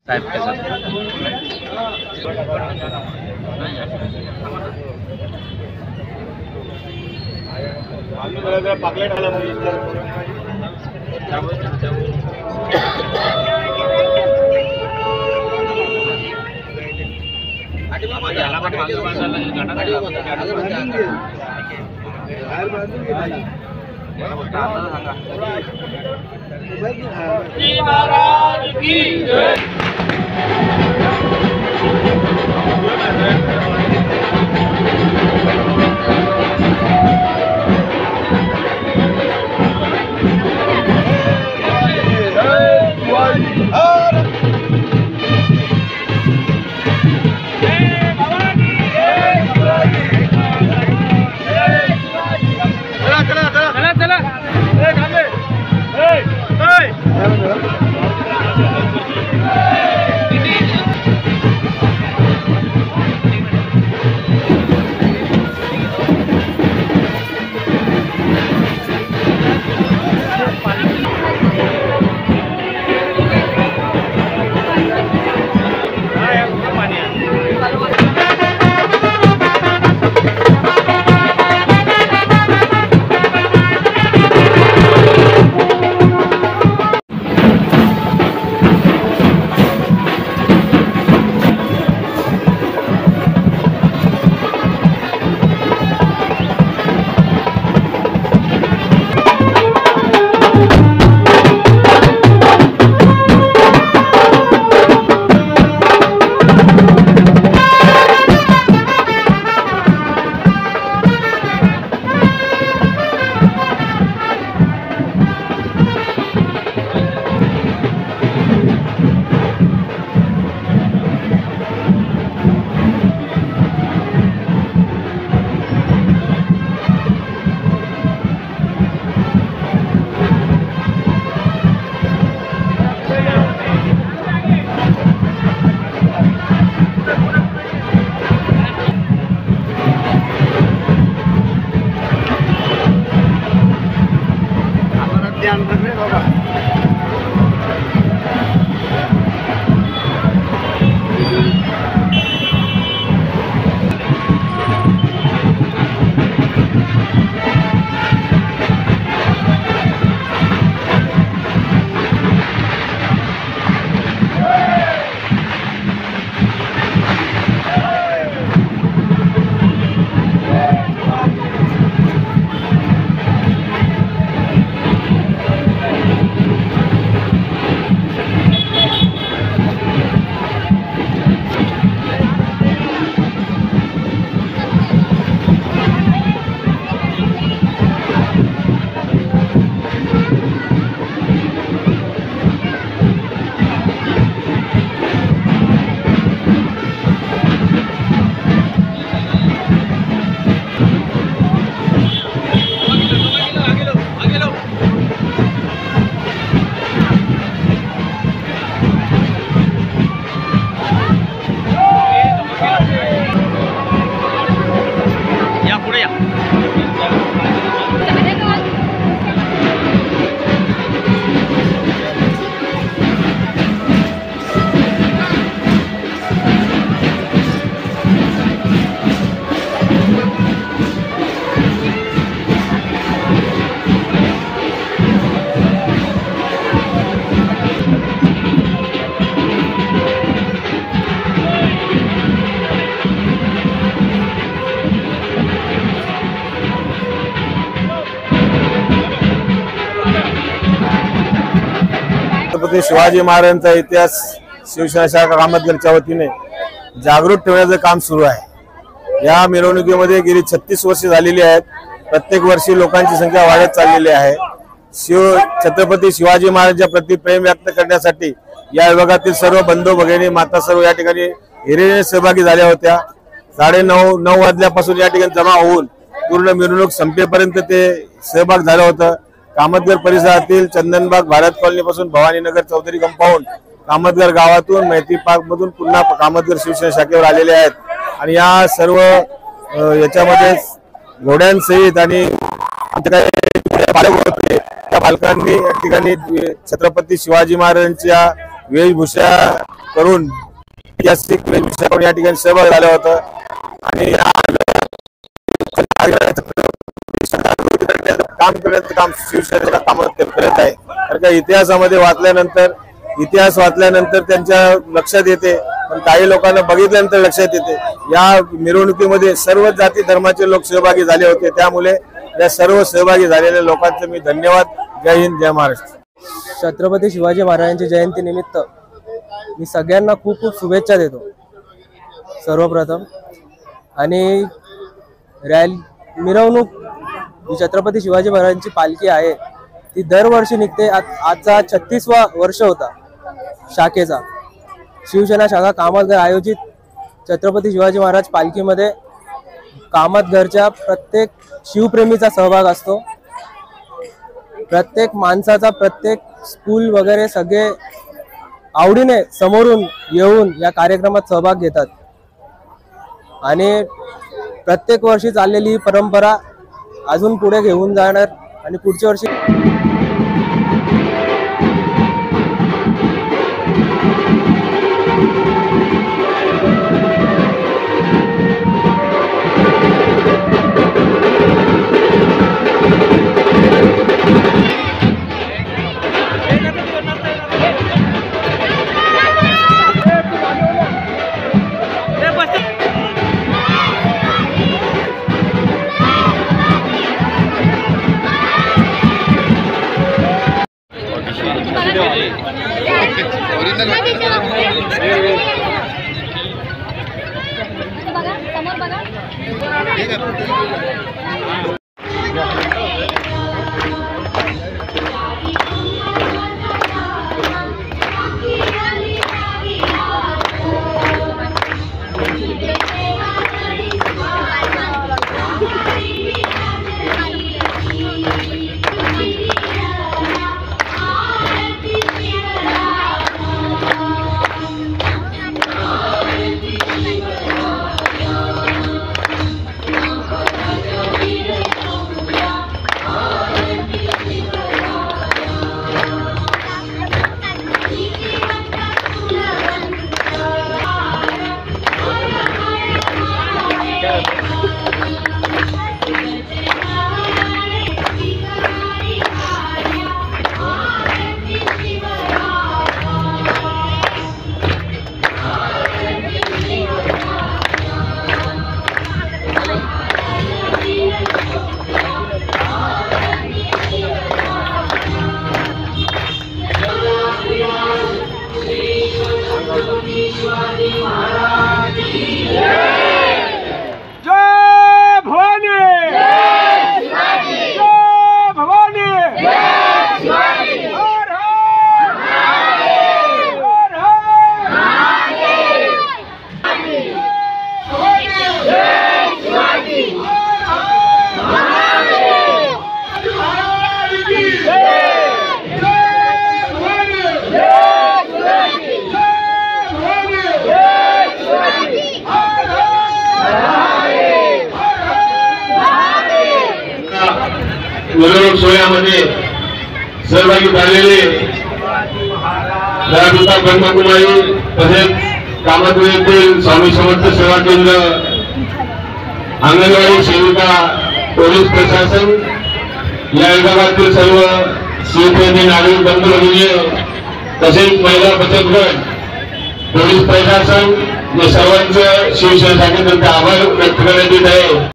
साहेब महाराज की जय। ध्यान रखने बाबा। छत्रपती शिवाजी महाराजांचा इतिहास शिवसेना शाखा कामतगरच्या वतीने जागृत ठेवण्याचं काम सुरू आहे। या मिरवणुकीमध्ये गेली 36 वर्षे झालेली आहेत। प्रत्येक वर्षी लोकांची संख्या वाढत चाललेली आहे। छत्रपती शिवाजी महाराजांच्या प्रति प्रेम व्यक्त करण्यासाठी या विभागातील सर्व बंधू भगिनी माता सर्व या ठिकाणी हिरिरीने सहभागी झाल्या होत्या। 9:30 वाजल्यापासून या ठिकाणी जमा होऊन पूर्ण मिरवणूक संपेपर्यंत ते सहभाग झालं होतं। कामतगर परिसरातील चंदनबाग भारत कॉलनी पासून भवानीनगर चौधरी कंपाऊंड कामतगर गावातून मैत्री पार्क मधून पुन्हा कामतगर शिवसेना शाखेवर आलेले आहेत आणि या सर्व याच्यामध्ये घोड्यांसहित आणि त्या बालकांनी या ठिकाणी छत्रपती शिवाजी महाराजांच्या वेशभूषा करून ऐतिहासिक वेशभूषा या ठिकाणी सहभाग झाला होता आणि काम करण्याचं काम शिवसेनेच्या कामात करत आहे. कारण का इतिहासामध्ये इतिहास वाचल्यानंतर त्यांच्या लक्षात येते, पण काही लोकांना बघितल्यानंतर लक्षात येते. या मिरवणुकीमध्ये सर्व जाती धर्माचे लोक सहभागी झाले होते, त्यामुळे या सर्व सहभागी झालेल्या लोकांचे मी धन्यवाद. जय हिंद, जय महाराष्ट्र. छत्रपती शिवाजी महाराजांची जयंती निमित्त मी सगळ्यांना खूप खूप शुभेच्छा देतो सर्वप्रथम. आणि मिरवणूक जी छत्रपती शिवाजी महाराजांची पालखी आहे ती दरवर्षी निघते. आजचा 36वा वर्ष होता शाखेचा. शिवसेना शाखा कामतघर आयोजित छत्रपती शिवाजी महाराज पालखीमध्ये कामतघरच्या प्रत्येक शिवप्रेमीचा सहभाग असतो. प्रत्येक माणसाचा, प्रत्येक स्कूल वगैरे सगळे आवडीने समोरून येऊन या कार्यक्रमात सहभाग घेतात आणि प्रत्येक वर्षी चाललेली ही परंपरा अजून पुढे घेऊन जाणार आणि पुढच्या वर्षी मिरवणूक सोहळ्यामध्ये सहभागी झालेले राजदूता ब्रह्मकुमारी तसेच कामतघर येथील स्वामी समर्थ सेवा केंद्र, अंगणवाडी सेविका, पोलीस प्रशासन या विभागातील सर्व शिवप्रेमी नागरिक बंधू भगिनी तसेच महिला बचत गट, पोलीस प्रशासन या सर्वांचं शिवसेना शाखेतर्फे आभार व्यक्त करण्यात येत आहे.